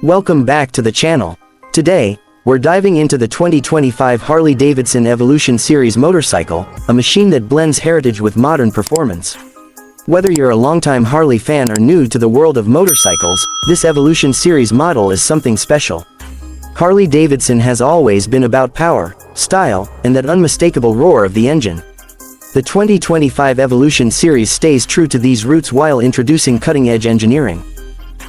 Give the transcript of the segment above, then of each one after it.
Welcome back to the channel. Today, we're diving into the 2025 Harley-Davidson Evolution Series motorcycle, a machine that blends heritage with modern performance. Whether you're a longtime Harley fan or new to the world of motorcycles, this Evolution Series model is something special. Harley-Davidson has always been about power, style, and that unmistakable roar of the engine. The 2025 Evolution Series stays true to these roots while introducing cutting-edge engineering.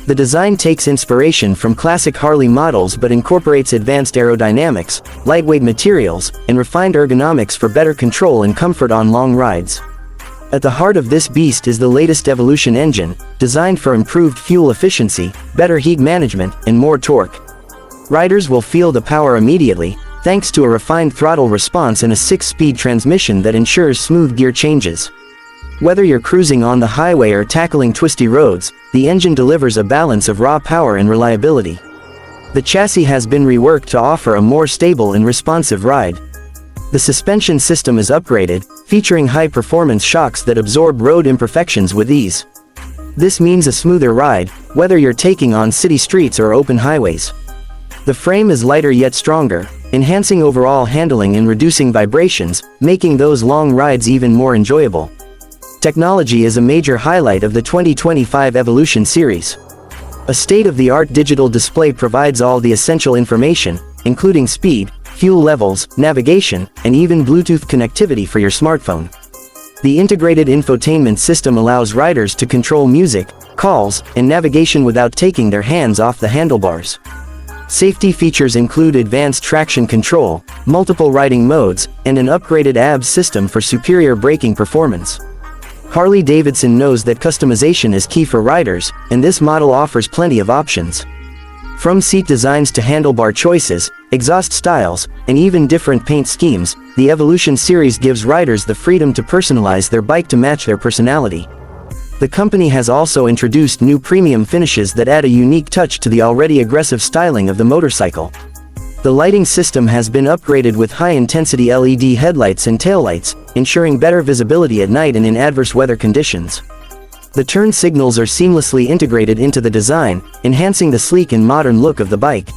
The design takes inspiration from classic Harley models but incorporates advanced aerodynamics, lightweight materials, and refined ergonomics for better control and comfort on long rides. At the heart of this beast is the latest Evolution engine, designed for improved fuel efficiency, better heat management, and more torque. Riders will feel the power immediately, thanks to a refined throttle response and a 6-speed transmission that ensures smooth gear changes. Whether you're cruising on the highway or tackling twisty roads, the engine delivers a balance of raw power and reliability. The chassis has been reworked to offer a more stable and responsive ride. The suspension system is upgraded, featuring high-performance shocks that absorb road imperfections with ease. This means a smoother ride, whether you're taking on city streets or open highways. The frame is lighter yet stronger, enhancing overall handling and reducing vibrations, making those long rides even more enjoyable. Technology is a major highlight of the 2025 Evolution Series. A state-of-the-art digital display provides all the essential information, including speed, fuel levels, navigation, and even Bluetooth connectivity for your smartphone. The integrated infotainment system allows riders to control music, calls, and navigation without taking their hands off the handlebars. Safety features include advanced traction control, multiple riding modes, and an upgraded ABS system for superior braking performance. Harley-Davidson knows that customization is key for riders, and this model offers plenty of options. From seat designs to handlebar choices, exhaust styles, and even different paint schemes, the Evolution Series gives riders the freedom to personalize their bike to match their personality. The company has also introduced new premium finishes that add a unique touch to the already aggressive styling of the motorcycle. The lighting system has been upgraded with high-intensity LED headlights and taillights, ensuring better visibility at night and in adverse weather conditions. The turn signals are seamlessly integrated into the design, enhancing the sleek and modern look of the bike.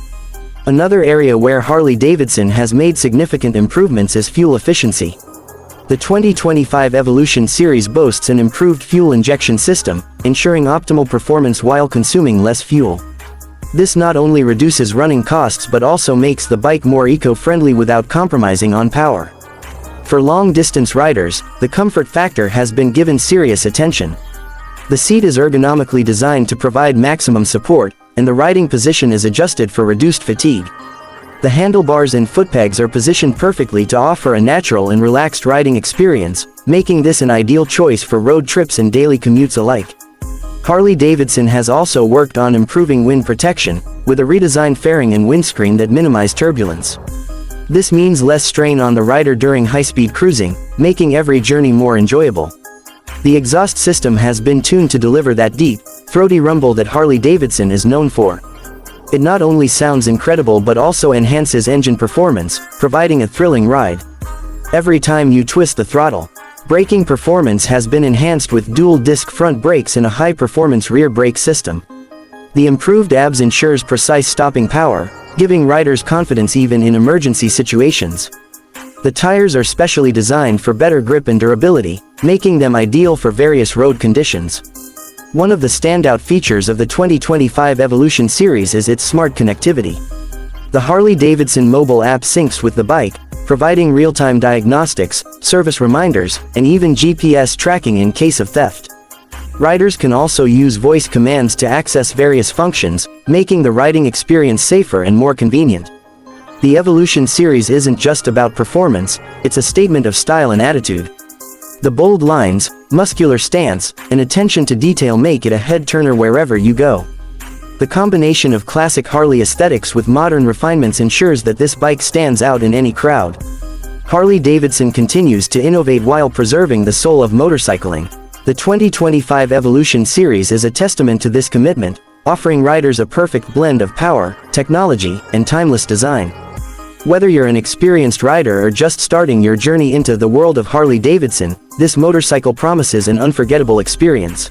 Another area where Harley-Davidson has made significant improvements is fuel efficiency. The 2025 Evolution Series boasts an improved fuel injection system, ensuring optimal performance while consuming less fuel. This not only reduces running costs but also makes the bike more eco-friendly without compromising on power. For long-distance riders, the comfort factor has been given serious attention. The seat is ergonomically designed to provide maximum support, and the riding position is adjusted for reduced fatigue. The handlebars and footpegs are positioned perfectly to offer a natural and relaxed riding experience, making this an ideal choice for road trips and daily commutes alike. Harley-Davidson has also worked on improving wind protection, with a redesigned fairing and windscreen that minimize turbulence. This means less strain on the rider during high-speed cruising, making every journey more enjoyable. The exhaust system has been tuned to deliver that deep, throaty rumble that Harley-Davidson is known for. It not only sounds incredible but also enhances engine performance, providing a thrilling ride. Every time you twist the throttle, braking performance has been enhanced with dual-disc front brakes and a high-performance rear brake system. The improved ABS ensures precise stopping power, giving riders confidence even in emergency situations. The tires are specially designed for better grip and durability, making them ideal for various road conditions. One of the standout features of the 2025 Evolution Series is its smart connectivity. The Harley-Davidson mobile app syncs with the bike, providing real-time diagnostics, service reminders, and even GPS tracking in case of theft. Riders can also use voice commands to access various functions, making the riding experience safer and more convenient. The Evolution Series isn't just about performance, it's a statement of style and attitude. The bold lines, muscular stance, and attention to detail make it a head-turner wherever you go. The combination of classic Harley aesthetics with modern refinements ensures that this bike stands out in any crowd. Harley-Davidson continues to innovate while preserving the soul of motorcycling. The 2025 Evolution Series is a testament to this commitment, offering riders a perfect blend of power, technology, and timeless design. Whether you're an experienced rider or just starting your journey into the world of Harley-Davidson, this motorcycle promises an unforgettable experience.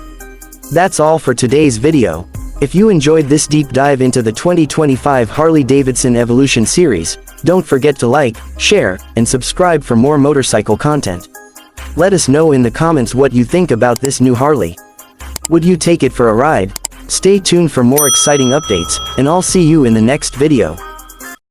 That's all for today's video. If you enjoyed this deep dive into the 2025 Harley-Davidson Evolution Series, don't forget to like, share, and subscribe for more motorcycle content. Let us know in the comments what you think about this new Harley. Would you take it for a ride? Stay tuned for more exciting updates, and I'll see you in the next video.